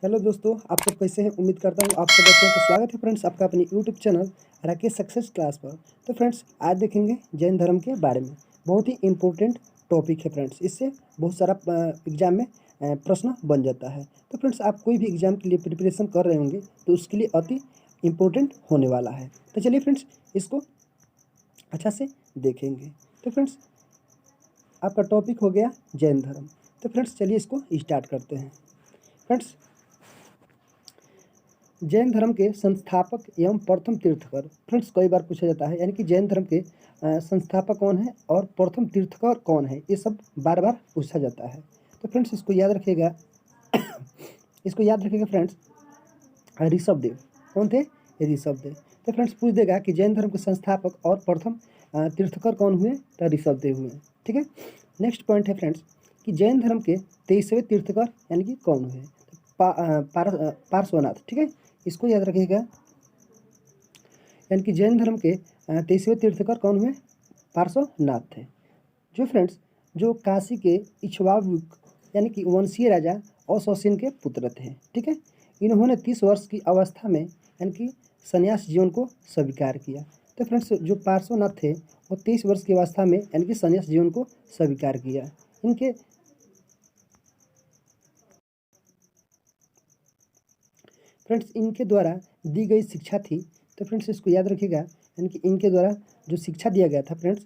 Hello दोस्तों, आप सब कैसे हैं? उम्मीद करता हूँ आप सब अच्छे हैं। तो स्वागत है फ्रेंड्स आपका अपने YouTube channel Rakesh success class पर। तो फ्रेंड्स आज देखेंगे जैन धर्म के बारे में। बहुत ही इम्पोर्टेंट टॉपिक है फ्रेंड्स। इससे बहुत सारा एग्जाम में प्रश्न बन जाता है। तो फ्रेंड्स आप कोई भी एग्जाम के लिए प्रिपरेशन कर रहे होंगे तो उसके लिए अति इम्पोर्टेंट होने वाला है। तो चलिए फ्रेंड्स इसको अच्छा से देखेंगे। तो फ्रेंड्स आपका टॉपिक हो गया जैन धर्म। तो फ्रेंड्स चलिए इसको स्टार्ट करते हैं। फ्रेंड्स जैन धर्म के संस्थापक एवं प्रथम तीर्थकर। फ्रेंड्स कई बार पूछा जाता है, यानी कि जैन धर्म के संस्थापक कौन है और प्रथम तीर्थकर कौन है, ये सब बार बार पूछा जाता है। तो फ्रेंड्स इसको याद रखिएगा इसको याद रखिएगा फ्रेंड्स। ऋषभदेव कौन थे? ऋषभदेव। तो फ्रेंड्स पूछ देगा कि जैन धर्म के संस्थापक और प्रथम तीर्थकर कौन हुए? तो ऋषभदेव हुए। ठीक है। नेक्स्ट पॉइंट है फ्रेंड्स कि जैन धर्म के 23वें तीर्थकर यानी कि कौन हुए? पार्श्वनाथ। ठीक है, इसको याद रखिएगा। यानी कि जैन धर्म के 23वें तीर्थकर कौन हुए? पार्श्वनाथ थे। जो फ्रेंड्स जो काशी के इक्ष्वाकुक यानी कि वंशीय राजा अशोसिन के पुत्र थे। ठीक है। इन्होंने 30 वर्ष की अवस्था में यानी कि संन्यास जीवन को स्वीकार किया। तो फ्रेंड्स जो पार्श्वनाथ थे वो 23 वर्ष की अवस्था में यानी कि संन्यास जीवन को स्वीकार किया। इनके फ्रेंड्स इनके द्वारा दी गई शिक्षा थी। तो फ्रेंड्स इसको याद रखिएगा, यानी कि इनके द्वारा जो शिक्षा दिया गया था फ्रेंड्स,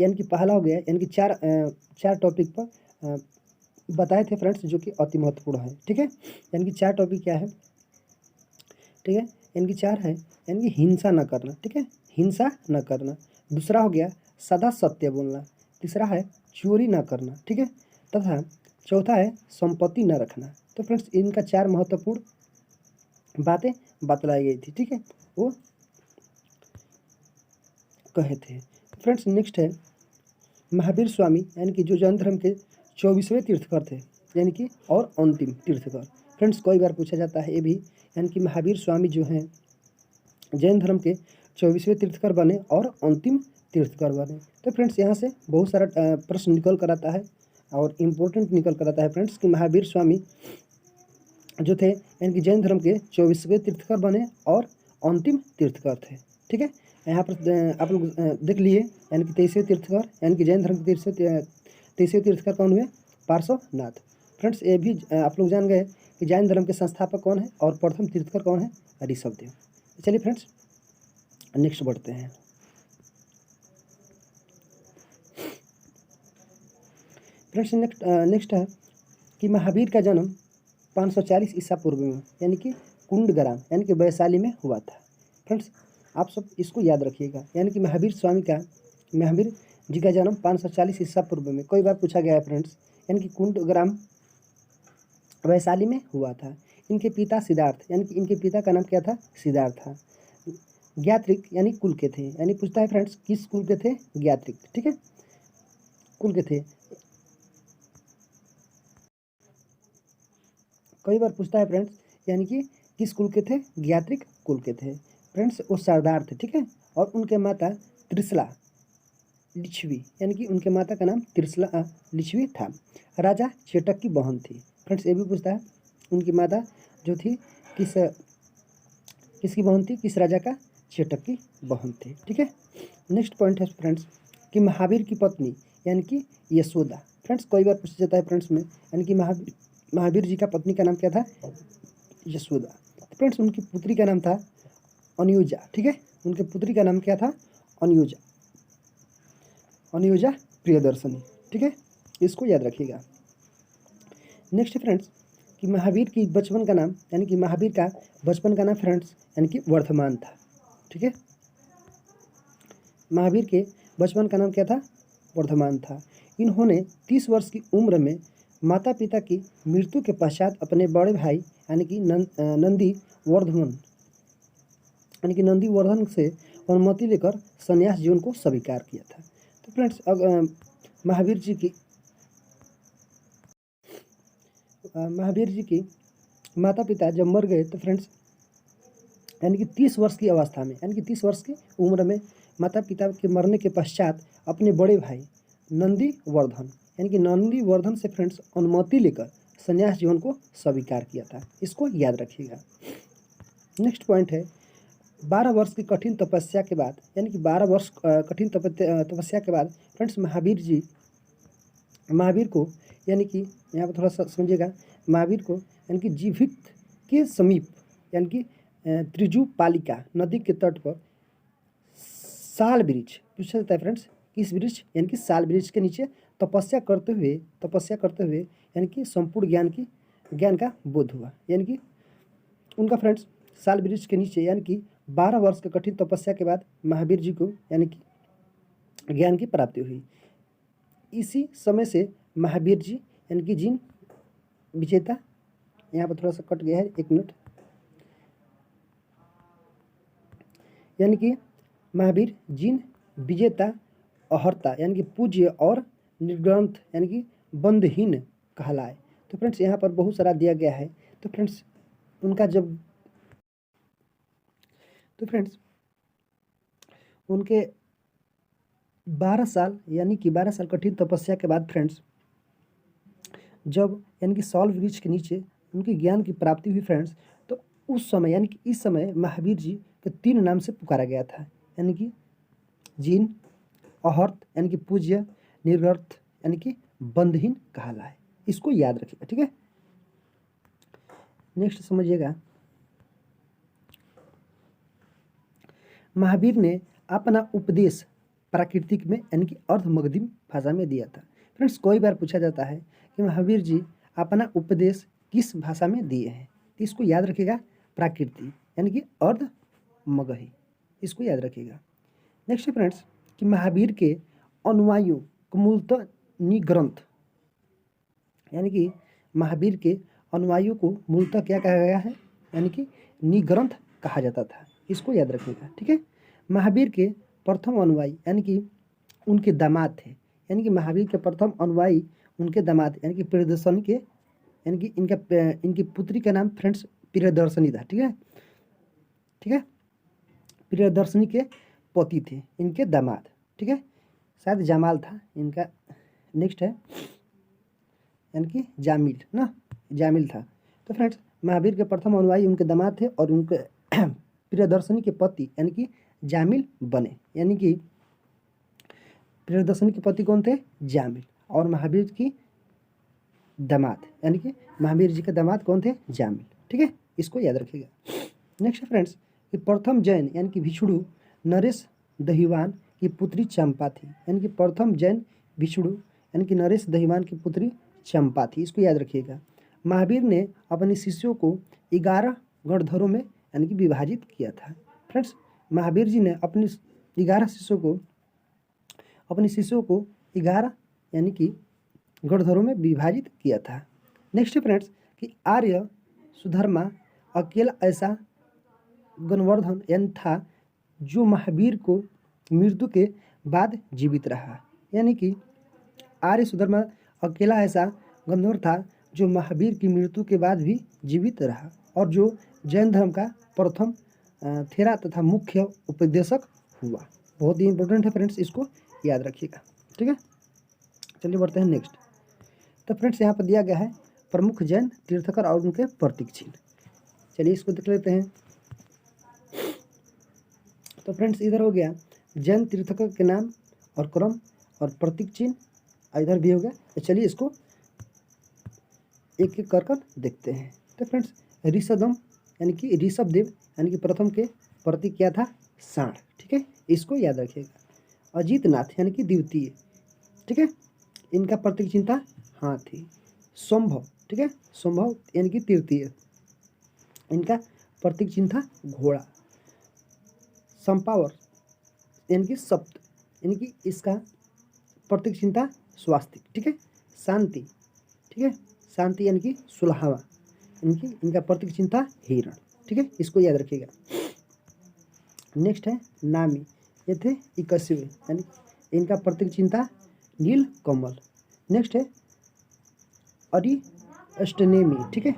यानी कि पहला हो गया, यानी कि चार टॉपिक पर बताए थे फ्रेंड्स, जो कि अति महत्वपूर्ण है। ठीक है। यानी कि 4 टॉपिक क्या है? ठीक है, यानी कि 4 है, यानी कि हिंसा न करना। ठीक है, हिंसा न करना। दूसरा हो गया सदा सत्य बोलना। तीसरा है चोरी न करना। ठीक है, तथा चौथा है संपत्ति न रखना। तो फ्रेंड्स इनका 4 महत्वपूर्ण बातें बतलाई गई थी। ठीक है, वो कहे थे। फ्रेंड्स नेक्स्ट है महावीर स्वामी, यानी कि जो जैन धर्म के 24वें तीर्थकर थे, यानी कि और अंतिम तीर्थकर। फ्रेंड्स कई बार पूछा जाता है ये भी, यानी कि महावीर स्वामी जो हैं जैन धर्म के 24वें तीर्थकर बने और अंतिम तीर्थकर बने। तो फ्रेंड्स यहाँ से बहुत सारा प्रश्न निकल कर आता है और इम्पोर्टेंट निकल कर आता है फ्रेंड्स कि महावीर स्वामी जो थे यानी कि जैन धर्म के 24वें तीर्थकर बने और अंतिम तीर्थकर थे। ठीक है, यहाँ पर आप लोग देख लिए, यानी कि 23वें तीर्थकर, यानी कि जैन धर्म के 23वें तीर्थकर कौन हुए? पार्श्वनाथ। फ्रेंड्स ये भी आप लोग जान गए कि जैन धर्म के संस्थापक कौन है और प्रथम तीर्थकर कौन है? ऋषभदेव। चलिए फ्रेंड्स नेक्स्ट बढ़ते हैं। फ्रेंड्स नेक्स्ट है कि महावीर का जन्म 540 ईसा पूर्व में, यानी कि कुंडग्राम यानी कि वैशाली में हुआ था। फ्रेंड्स आप सब इसको याद रखिएगा, यानी कि महावीर जी का जन्म 540 ईसा पूर्व में। कई बार पूछा गया है फ्रेंड्स, यानी कि कुंडग्राम वैशाली में हुआ था। इनके पिता सिद्धार्थ, यानी कि इनके पिता का नाम क्या था? सिद्धार्थ था। ज्ञात्रिक यानी कुल के थे, यानी पूछता है फ्रेंड्स किस कुल के थे? ज्ञात्रिक। ठीक है, कुल के थे। कई बार पूछता है फ्रेंड्स, यानी कि किस कुल के थे? ज्ञात्रिक कुल के थे। फ्रेंड्स वो सरदार थे। ठीक है, और उनके माता त्रिशला लिच्छवी, यानी कि उनके माता का नाम त्रिशला लिच्छवी था। राजा चेटक की बहन थी। फ्रेंड्स ये भी पूछता है उनकी माता जो थी किसकी बहन थी? किस राजा का? चेटक की बहन थी। ठीक है। नेक्स्ट पॉइंट है फ्रेंड्स कि महावीर की पत्नी यानी कि यशोदा। फ्रेंड्स कई बार पूछा जाता है फ्रेंड्स में, यानी कि महावीर जी का पत्नी का नाम क्या था? यशोदा। फ्रेंड्स उनकी पुत्री का नाम था अनुजा। ठीक है, उनके पुत्री का नाम क्या था? अनुजा प्रियदर्शनी। ठीक है, इसको याद रखिएगा। नेक्स्ट फ्रेंड्स कि महावीर की बचपन का नाम, यानी कि महावीर का बचपन का नाम फ्रेंड्स यानी कि वर्धमान था। ठीक है, महावीर के बचपन का नाम क्या था? वर्धमान था। इन्होंने 30 वर्ष की उम्र में माता पिता की मृत्यु के पश्चात अपने बड़े भाई यानी कि नंदी वर्धन से अनुमति लेकर संन्यास जीवन को स्वीकार किया था। तो फ्रेंड्स महावीर जी की माता पिता जब मर गए तो फ्रेंड्स यानी कि 30 वर्ष की अवस्था में, यानी कि 30 वर्ष की उम्र में माता पिता के मरने के पश्चात अपने बड़े भाई नंदी वर्धन यानी कि नंदी वर्धन से फ्रेंड्स अनुमति लेकर संन्यास जीवन को स्वीकार किया था। इसको याद रखिएगा। नेक्स्ट पॉइंट है 12 वर्ष की कठिन तपस्या के बाद, यानी कि 12 वर्ष कठिन तपस्या के बाद फ्रेंड्स महावीर को, यानी कि यहाँ पर थोड़ा सा समझिएगा, महावीर को यानी कि जीवित के समीप, यानी कि त्रिजुपालिका नदी के तट पर साल वृक्ष पूछा जाता है फ्रेंड्स, किस वृक्ष, यानी कि साल वृक्ष के नीचे तपस्या करते हुए यानी कि संपूर्ण ज्ञान का बोध हुआ। यानी कि उनका फ्रेंड्स साल वृक्ष के नीचे, यानी कि 12 वर्ष के कठिन तपस्या के बाद महावीर जी को यानी कि ज्ञान की प्राप्ति हुई। इसी समय से महावीर जी यानी कि जिन विजेता, यहाँ पर थोड़ा सा कट गया है, 1 मिनट, यानी कि महावीर जिन विजेता अहर्ता यानी कि पूज्य और निर्ग्रंथ यानी कि बंधहीन कहलाए। तो फ्रेंड्स यहाँ पर बहुत सारा दिया गया है। तो फ्रेंड्स उनके 12 साल यानी कि 12 साल कठिन तपस्या के बाद फ्रेंड्स जब यानी कि साल वृक्ष के नीचे उनके ज्ञान की प्राप्ति हुई फ्रेंड्स, तो उस समय यानी कि इस समय महावीर जी को 3 नाम से पुकारा गया था, यानी कि जिन, अहर्त यानी कि पूज्य, निर्ग्रंथ यानी कि बंधहीन कहलाए। इसको याद रखिएगा, ठीक है। नेक्स्ट समझिएगा, महावीर ने अपना उपदेश प्राकृतिक में यानी कि अर्धमगधी भाषा में दिया था। फ्रेंड्स कई बार पूछा जाता है कि महावीर जी अपना उपदेश किस भाषा में दिए हैं, तो इसको याद रखिएगा, प्राकृतिक यानी कि अर्धमगही, इसको याद रखिएगा। नेक्स्ट फ्रेंड्स कि महावीर के अनुयायियों को मूलतः निग्रंथ, यानी कि महावीर के अनुयायियों को मूलतः क्या कहा गया है, यानी कि निग्रंथ कहा जाता था। इसको याद रखिएगा, ठीक है। महावीर के प्रथम अनुयायी यानी कि उनके दामाद थे, यानी कि महावीर के प्रथम अनुयायी उनके दामाद यानी कि प्रियदर्शनी के, यानी कि इनकी पुत्री का नाम फ्रेंड्स प्रियदर्शनी था, ठीक है। प्रियदर्शनी के पति थे इनके दामाद, ठीक है, शायद जमाल था इनका। नेक्स्ट है यानी कि जामिल था। तो फ्रेंड्स महावीर के प्रथम अनुयायी उनके दामाद थे और उनके प्रियदर्शनी के पति यानी कि जामिल बने, यानी कि प्रियदर्शनी के पति कौन थे, जामिल, और महावीर की दामाद यानी कि महावीर जी के दामाद कौन थे, जामिल, ठीक है। इसको याद रखिएगा। नेक्स्ट फ्रेंड्स कि प्रथम जैन यानी कि भिक्षुणु नरेश दहीवान की पुत्री चंपा थी, यानी कि प्रथम जैन भिक्षुणु यानी कि नरेश दहीवान की पुत्री चंपा थी। इसको याद रखिएगा। महावीर ने अपने शिष्यों को 11 गणधरों में यानी कि विभाजित किया था। फ्रेंड्स महावीर जी ने अपने 11 शिष्यों को 11 यानी कि गणधरों में विभाजित किया था। नेक्स्ट फ्रेंड्स कि आर्य सुधर्मा अकेला ऐसा गणवर्धन यानी था जो महावीर को मृत्यु के बाद जीवित रहा, यानी कि आर्य सुधर्मा अकेला ऐसा गंधर्व था जो महावीर की मृत्यु के बाद भी जीवित रहा और जो जैन धर्म का प्रथम थेरा तथा मुख्य उपदेशक हुआ। बहुत ही इंपॉर्टेंट है फ्रेंड्स, इसको याद रखिएगा, ठीक है। चलिए बढ़ते हैं नेक्स्ट। तो फ्रेंड्स यहाँ पर दिया गया है प्रमुख जैन तीर्थकर और उनके प्रतीक चिन्ह। चलिए इसको देख लेते हैं। तो फ्रेंड्स इधर हो गया जैन तीर्थकर के नाम और क्रम और प्रतीक चिन्ह, इधर भी हो गया। तो चलिए इसको एक एक कर देखते हैं। तो फ्रेंड्स ऋषभदेव यानी कि ऋषभदेव यानी कि प्रथम के प्रतीक क्या था, सांड, ठीक है, इसको याद रखिएगा। अजीतनाथ यानी कि द्वितीय, ठीक है, इनका प्रतीक चिन्ह था हाथी। संभव, ठीक है, संभव यानी कि तृतीय, इनका प्रतीक चिन्ह था घोड़ा। संपावर यानी कि सप्त, यानी कि इसका प्रतीक चिन्ह था स्वास्तिक, ठीक है। शांति, ठीक है, शांति यानी कि सुलहावा, इनका प्रतीक चिन्ह था हिरण, ठीक है, इसको याद रखिएगा। नेक्स्ट है नामी, ये थे 21वें, यानी इनका प्रतीक चिन्ह था नील कमल। नेक्स्ट है अरिष्टनेमी, ठीक है,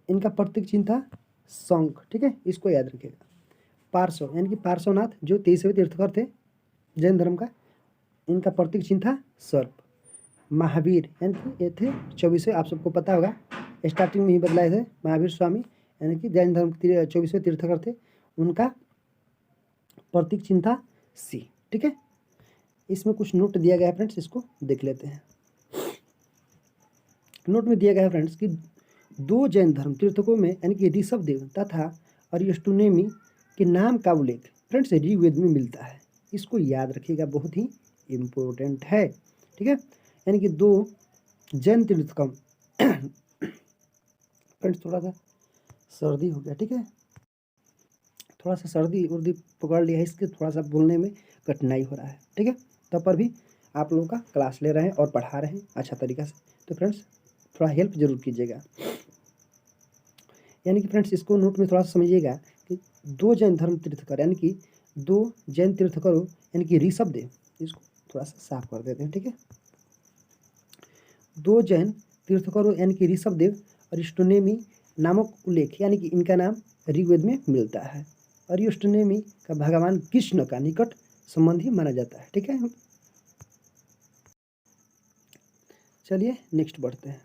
इनका प्रतीक चिन्ह था शंख, ठीक है, इसको याद रखिएगा। पार्श्व यानी कि पार्श्वनाथ जो 23वें तीर्थकर थे जैन धर्म का, इनका प्रतीक चिन्ह था सर्प। महावीर यानी कि ये थे 24वें, आप सबको पता होगा स्टार्टिंग में ही बदलाए थे, महावीर स्वामी यानी कि जैन धर्म के 24वें तीर्थकर थे। उनका प्रतीक चिन्ह था सी। ठीक है, इसमें कुछ नोट दिया गया है फ्रेंड्स, इसको देख लेते हैं। नोट में दिया गया है फ्रेंड्स कि 2 जैन धर्म तीर्थकों में यानी कि ऋषभ देव तथा अरिस्टोनेमी के नाम का उल्लेख फ्रेंड्स ऋग्वेद में मिलता है। इसको याद रखिएगा, बहुत ही इम्पोर्टेंट है। ठीक है, यानी कि 2 जैन तीर्थकम फ्रेंड्स थोड़ा सा सर्दी हो गया, ठीक है, थोड़ा सा सर्दी उर्दी पकड़ लिया है, इसके थोड़ा सा बोलने में कठिनाई हो रहा है। ठीक है, तब पर भी आप लोगों का क्लास ले रहे हैं और पढ़ा रहे हैं अच्छा तरीका से, तो फ्रेंड्स थोड़ा हेल्प जरूर कीजिएगा। यानी कि फ्रेंड्स इसको नोट में थोड़ा सा समझिएगा कि 2 जैन धर्म तीर्थकर यानी कि 2 जैन तीर्थकरों यानी कि ऋषभ देव, इसको थोड़ा सा साफ कर देते हैं। ठीक है, 2 जैन तीर्थकरों यानी कि ऋषभ देव अरिस्टोनेमी नामक उल्लेख यानी कि इनका नाम ऋग्वेद में मिलता है। अरिस्टोनेमी का भगवान कृष्ण का निकट संबंधी माना जाता है। ठीक है, चलिए नेक्स्ट बढ़ते हैं।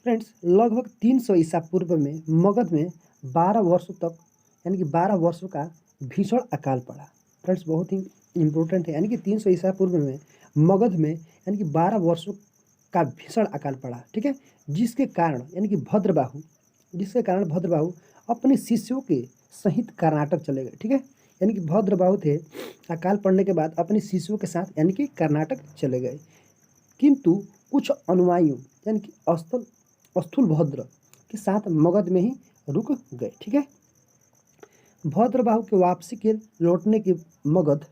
फ्रेंड्स लगभग 300 ईसा पूर्व में मगध में 12 वर्षों तक यानी कि 12 वर्षों का भीषण अकाल पड़ा। फ्रेंड्स बहुत ही इम्पोर्टेंट है, यानी कि 300 ईसा पूर्व में मगध में यानी कि 12 वर्षों का भीषण अकाल पड़ा। ठीक है, जिसके कारण भद्रबाहु अपने शिष्यों के सहित कर्नाटक चले गए। ठीक है, यानी कि भद्रबाहु थे, अकाल पड़ने के बाद अपने शिष्यों के साथ यानी कि कर्नाटक चले गए, किंतु कुछ अनुयायियों यानी कि स्थूलभद्र के साथ मगध में ही रुक गए। ठीक है, भद्रबाहु के वापसी के लौटने के मगध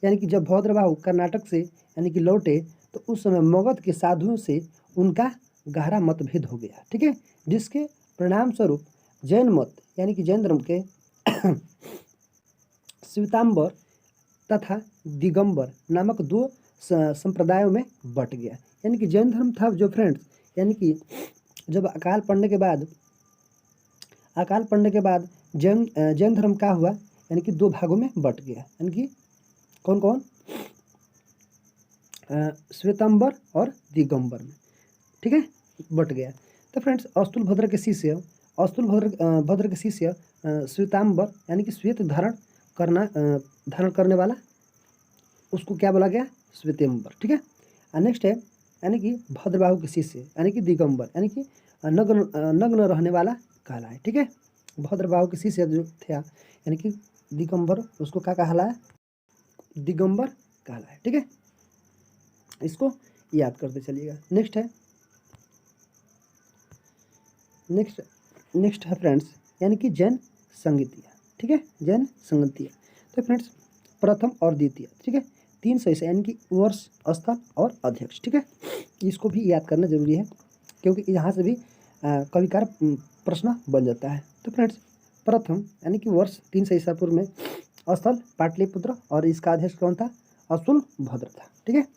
यानी कि जब भद्रबाहु कर्नाटक से यानी कि लौटे तो उस समय मगध के साधुओं से उनका गहरा मतभेद हो गया। ठीक है, जिसके परिणाम स्वरूप जैन मत यानी कि जैन धर्म के श्वेतांबर तथा दिगंबर नामक 2 संप्रदायों में बट गया। यानी कि जैन धर्म था जो फ्रेंड्स, यानी कि जब अकाल पड़ने के बाद जैन धर्म का हुआ यानी कि 2 भागों में बट गया। यानी कि कौन कौन, श्वेतांबर और दिगंबर में। ठीक है, बट गया। तो फ्रेंड्स स्थूलभद्र के शिष्य श्वेतांबर यानी कि श्वेत धारण करने वाला, उसको क्या बोला गया, श्वेतांबर। ठीक है, नेक्स्ट है यानी कि भद्रबाहु के शिष्य यानी कि दिगंबर यानी कि नग्न रहने वाला कहलाए। ठीक है, भद्रबाहु के शिष्य जो थे यानी कि दिगंबर, उसको क्या कहलाया, दिगंबर कहलाए। ठीक है, इसको याद करते चलिएगा। नेक्स्ट है फ्रेंड्स यानी कि जैन संगीतिया। ठीक है, जैन संगीतिया। तो फ्रेंड्स प्रथम और द्वितीय, ठीक है, 300 ईसा यानी कि वर्ष, स्थल और अध्यक्ष। ठीक है, इसको भी याद करना जरूरी है क्योंकि यहाँ से भी कभी कार प्रश्न बन जाता है। तो फ्रेंड्स प्रथम यानी कि वर्ष 300 ईसा पूर्व में, स्थल पाटलिपुत्र और इसका अध्यक्ष कौन था, स्थूलभद्र था। ठीक है,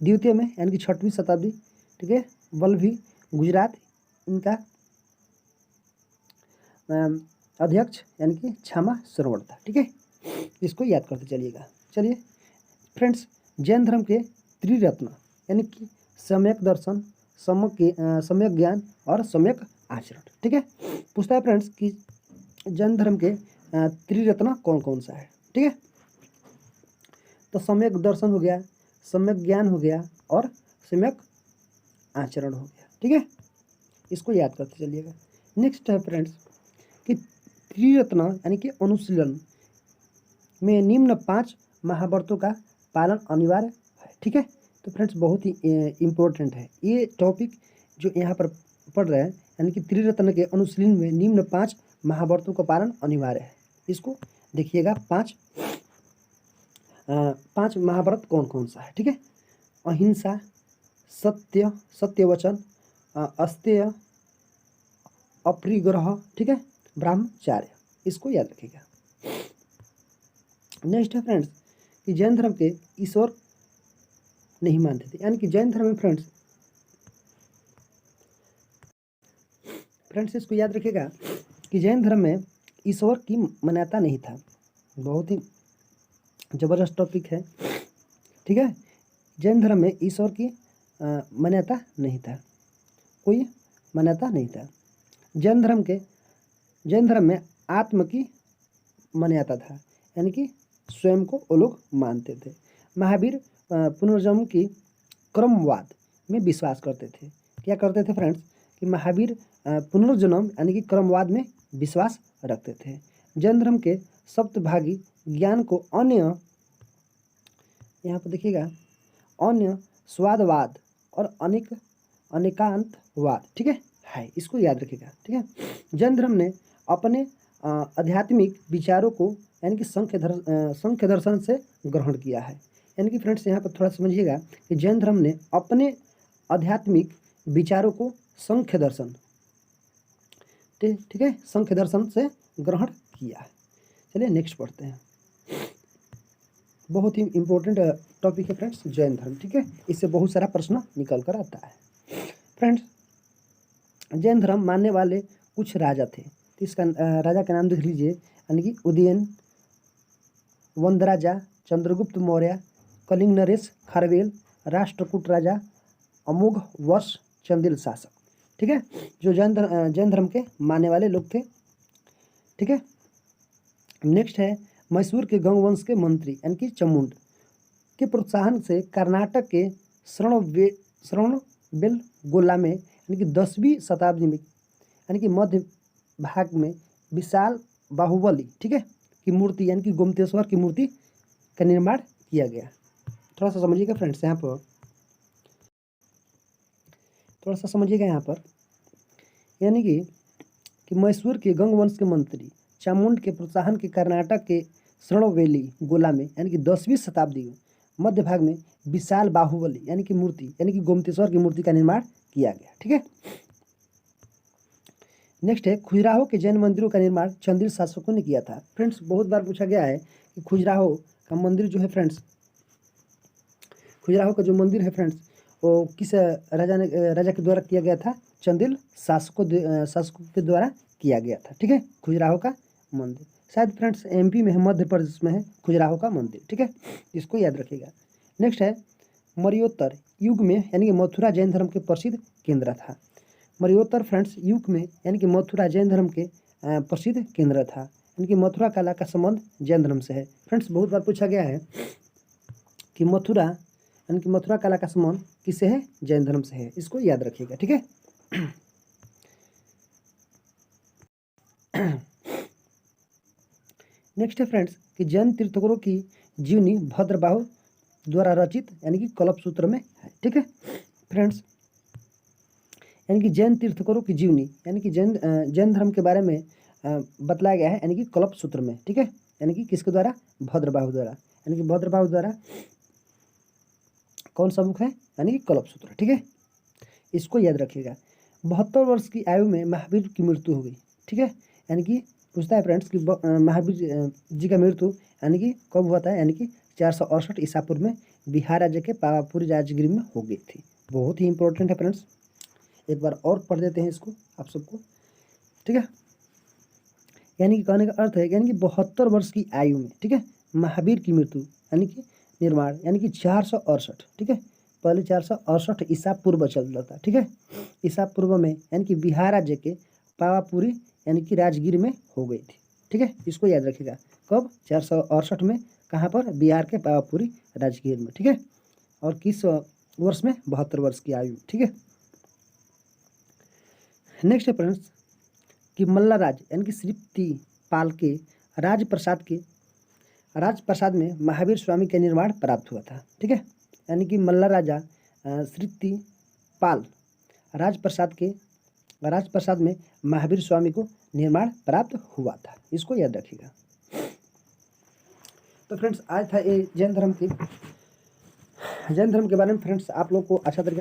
द्वितीय में यानी कि 6वीं शताब्दी, ठीक है, वल्लभी गुजरात, इनका अध्यक्ष यानी कि क्षमा श्रवण था। ठीक है, इसको याद करते चलिएगा। चलिए फ्रेंड्स जैन धर्म के त्रिरत्न यानी कि सम्यक दर्शन, सम्यक ज्ञान और सम्यक आचरण। ठीक है, पूछता है फ्रेंड्स कि जैन धर्म के त्रिरत्न कौन कौन सा है। ठीक है, तो सम्यक दर्शन हो गया, सम्यक ज्ञान हो गया और सम्यक आचरण हो गया। ठीक है, इसको याद करते चलिएगा। नेक्स्ट है फ्रेंड्स कि त्रिरत्न यानी कि अनुशीलन में निम्न 5 महाव्रतों का पालन अनिवार्य है। ठीक है, तो फ्रेंड्स बहुत ही इम्पोर्टेंट है ये टॉपिक जो यहाँ पर पढ़ रहे हैं, यानी कि त्रिरत्न के अनुशीलन में निम्न 5 महाव्रतों का पालन अनिवार्य है। इसको देखिएगा, 5 महाव्रत कौन कौन सा है। ठीक है, अहिंसा, सत्यवचन, अस्तेय, अपरिग्रह, ठीक है, ब्रह्मचार्य, इसको याद रखिएगा। नेक्स्ट है फ्रेंड्स कि जैन धर्म के ईश्वर नहीं मानते थे, यानी कि जैन धर्म में फ्रेंड्स इसको याद रखिएगा कि जैन धर्म में ईश्वर की मान्यता नहीं था। बहुत ही जबरदस्त टॉपिक है, ठीक है। जैन धर्म में ईश्वर की मान्यता नहीं था, कोई मान्यता नहीं था। जैन धर्म में आत्म की मान्यता था, यानी कि स्वयं को वो लोग मानते थे। महावीर पुनर्जन्म की क्रमवाद में विश्वास करते थे। क्या करते थे फ्रेंड्स कि महावीर पुनर्जन्म यानी कि क्रमवाद में विश्वास रखते थे। जैन धर्म के सप्तभागी ज्ञान को अन्य, यहाँ पर देखिएगा, अन्य स्वादवाद और अनेकांतवाद, ठीक है, इसको याद रखिएगा, ठीक है। जैन धर्म ने अपने आध्यात्मिक विचारों को यानी कि सांख्य दर्शन से ग्रहण किया है। यानी कि फ्रेंड्स यहाँ पर थोड़ा समझिएगा कि जैन धर्म ने अपने आध्यात्मिक विचारों को सांख्य दर्शन, ठीक है, सांख्य दर्शन से ग्रहण किया है। चलिए नेक्स्ट पढ़ते हैं। बहुत ही इम्पोर्टेंट टॉपिक है फ्रेंड्स जैन धर्म, ठीक है, इससे बहुत सारा प्रश्न निकल कर आता है। फ्रेंड्स जैन धर्म मानने वाले कुछ राजा थे, तो इसका राजा का नाम देख लीजिए, यानी कि उदयन, वंदराजा, चंद्रगुप्त मौर्य, कलिंग नरेश खारवेल, राष्ट्रकूट राजा, अमोघ वर्ष, चंदेल शासक, ठीक है, जो जैन धर्म के मानने वाले लोग थे, ठीक है। नेक्स्ट है मैसूर के गंगवंश के मंत्री यानी कि चामुंड के प्रोत्साहन से कर्नाटक के श्रवणबेलगोला में यानी कि 10वीं शताब्दी में यानी कि मध्य भाग में विशाल बाहुबली, ठीक है, की मूर्ति यानी कि गोमतेश्वर की मूर्ति का निर्माण किया गया। थोड़ा सा समझिएगा फ्रेंड्स, यहाँ पर थोड़ा सा समझिएगा यहाँ पर, यानी कि मैसूर के गंगवंश के मंत्री चामुंड के प्रोत्साहन के कर्नाटक के श्रवणबेलगोला में यानी कि 10वीं शताब्दी में मध्य भाग में विशाल बाहुबली यानी कि मूर्ति यानी कि गोमतेश्वर की मूर्ति का निर्माण किया गया, ठीक है। नेक्स्ट है खजुराहो के जैन मंदिरों का निर्माण चंदेल शासकों ने किया था। फ्रेंड्स बहुत बार पूछा गया है कि खजुराहो का मंदिर जो है फ्रेंड्स, खजुराहो का जो मंदिर है फ्रेंड्स वो किस राजा के द्वारा किया गया था? चंदेल शासकों के द्वारा किया गया था, ठीक है, खजुराहो का मंदिर। शायद फ्रेंड्स एमपी में है, मध्य प्रदेश में है खजुराहो का मंदिर, ठीक है, इसको याद रखिएगा। नेक्स्ट है मर्योत्तर युग में यानी कि मथुरा जैन धर्म के प्रसिद्ध केंद्र था। मर्योत्तर फ्रेंड्स युग में यानी कि मथुरा जैन धर्म के प्रसिद्ध केंद्र था, यानी कि मथुरा कला का संबंध जैन धर्म से है। फ्रेंड्स बहुत बार पूछा गया है कि मथुरा यानी कि मथुरा कला का संबंध किससे है? जैन धर्म से है, इसको याद रखिएगा, ठीक है। नेक्स्ट है फ्रेंड्स कि जैन तीर्थंकरों की जीवनी भद्रबाहु द्वारा रचित यानी कि कल्पसूत्र में है, ठीक है। फ्रेंड्स यानी कि जैन तीर्थंकरों की जीवनी यानी कि जैन धर्म के बारे में बतलाया गया है यानी कि कल्पसूत्र में, ठीक है, यानी कि किसके द्वारा? भद्रबाहु द्वारा, यानी कि भद्रबाहु द्वारा कौन सा बुक है? यानी कि कल्पसूत्र, ठीक है, इसको याद रखिएगा। 72 वर्ष की आयु में महावीर की मृत्यु हो गई, ठीक है, यानी कि पूछता है फ्रेंड्स कि महावीर जी का मृत्यु यानी कि कब हुआ था? यानी कि 468 ईसा पूर्व में बिहार राज्य के पावापुरी राजगिरी में हो गई थी। बहुत ही इंपॉर्टेंट है फ्रेंड्स, एक बार और पढ़ देते हैं इसको आप सबको, ठीक है। यानी कि कहने का अर्थ है यानी कि 72 वर्ष की आयु में, ठीक है, महावीर की मृत्यु यानी कि निर्माण यानी कि 468, ठीक है, पहले 468 ईसा पूर्व चल रहा था, ठीक है, ईसा पूर्व में यानी कि बिहार राज्य के पावापुरी यानी कि राजगीर में हो गई थी, ठीक है, इसको याद रखिएगा। कब? 468 में, कहाँ पर? बिहार के पावापुरी राजगीर में, ठीक है, और किस वर्ष में? 72 वर्ष की आयु, ठीक है। नेक्स्ट है फ्रेंड्स कि मल्लाराज यानी कि श्रीपति पाल के राजप्रसाद में महावीर स्वामी का निर्माण प्राप्त हुआ था, ठीक है, यानी कि मल्ला राजा श्रीपति पाल राजप्रसाद में महावीर स्वामी को निर्माण प्राप्त हुआ था, इसको याद रखिएगा। तो फ्रेंड्स आज था ये जैन धर्म के बारे में फ्रेंड्स, आप लोग को अच्छा तरीके